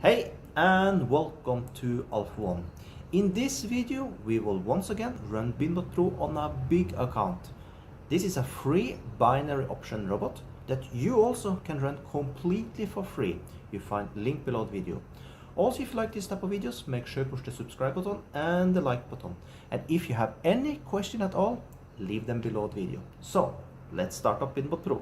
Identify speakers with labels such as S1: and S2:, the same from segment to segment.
S1: Hey and welcome to Alpha One. In this video we will once again run BinBotPro on a big account. This is a free binary option robot that you also can run completely for free. You find link below the video. Also, if you like this type of videos, make sure to push the subscribe button and the like button. And if you have any question at all, leave them below the video. So let's start up BinBotPro.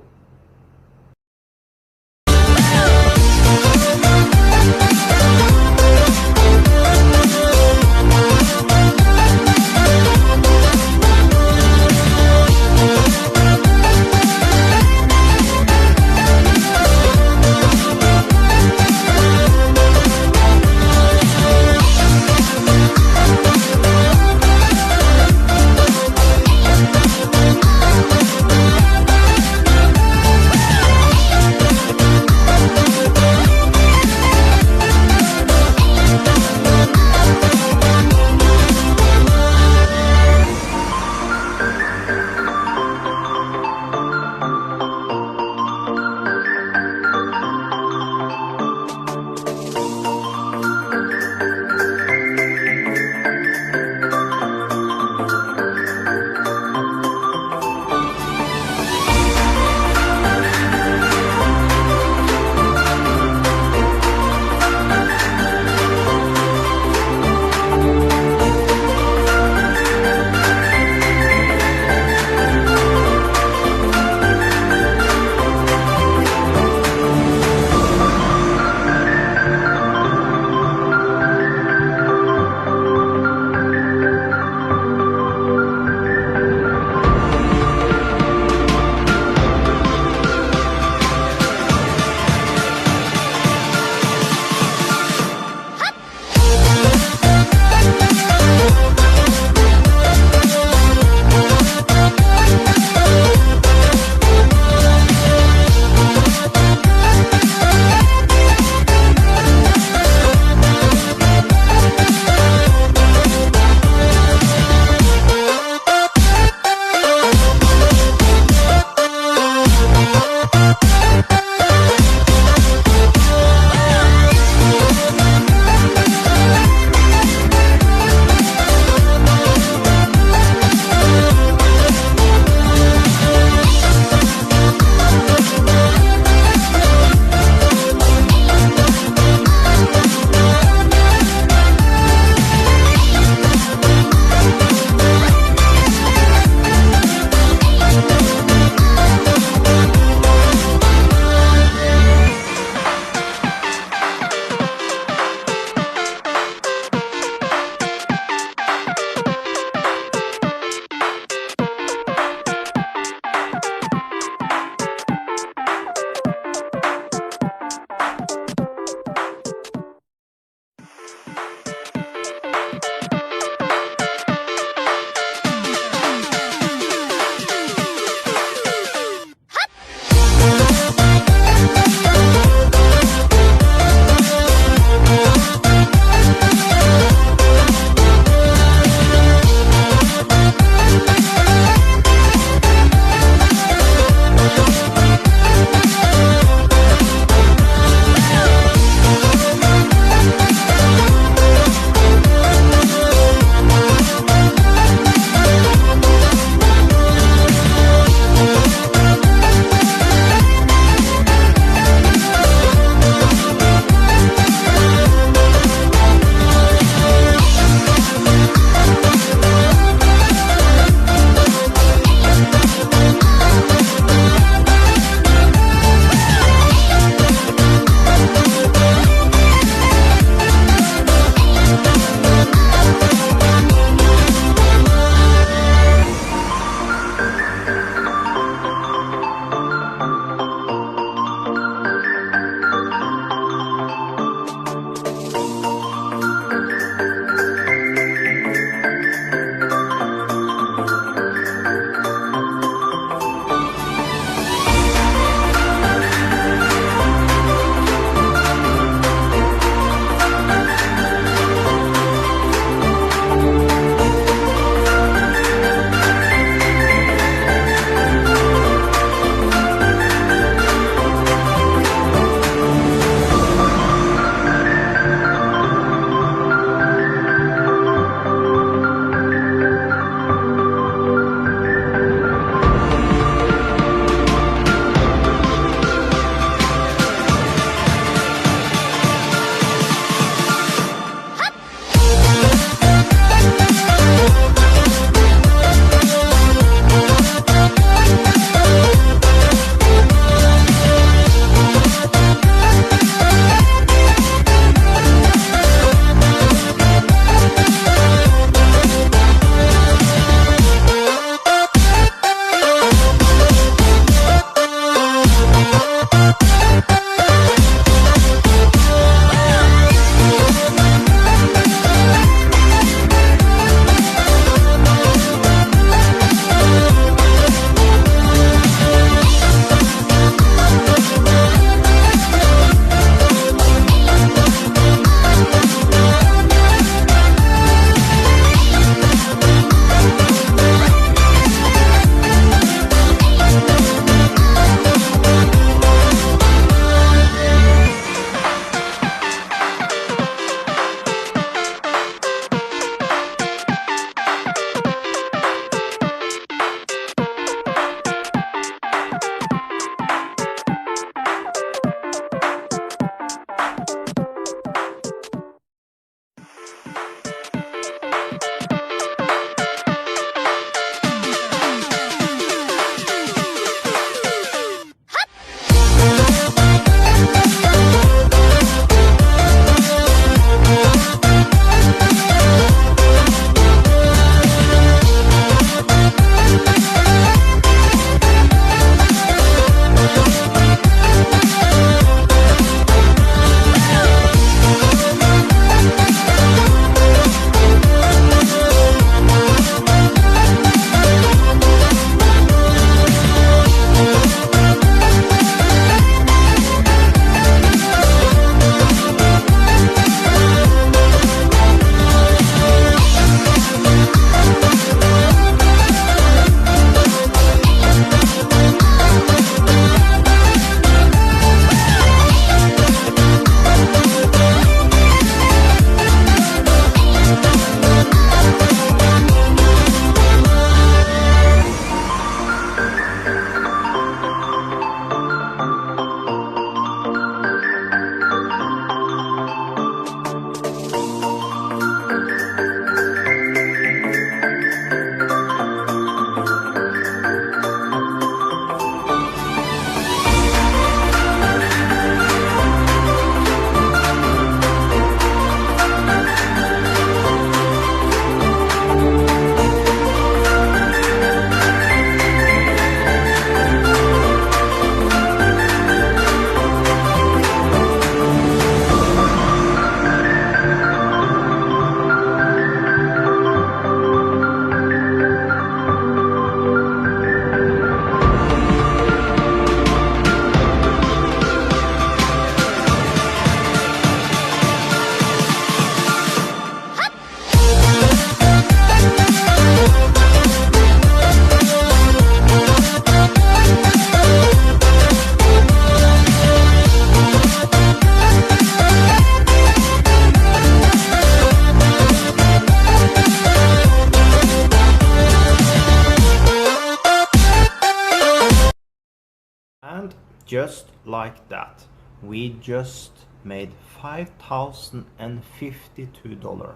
S1: just like that, we just made $5,052,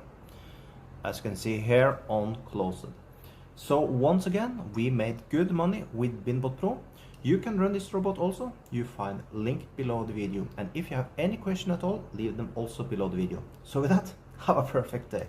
S1: as you can see here on closed. So once again, we made good money with BinBotPro. You can run this robot also. You find link below the video. And if you have any question at all, leave them also below the video. So with that, have a perfect day.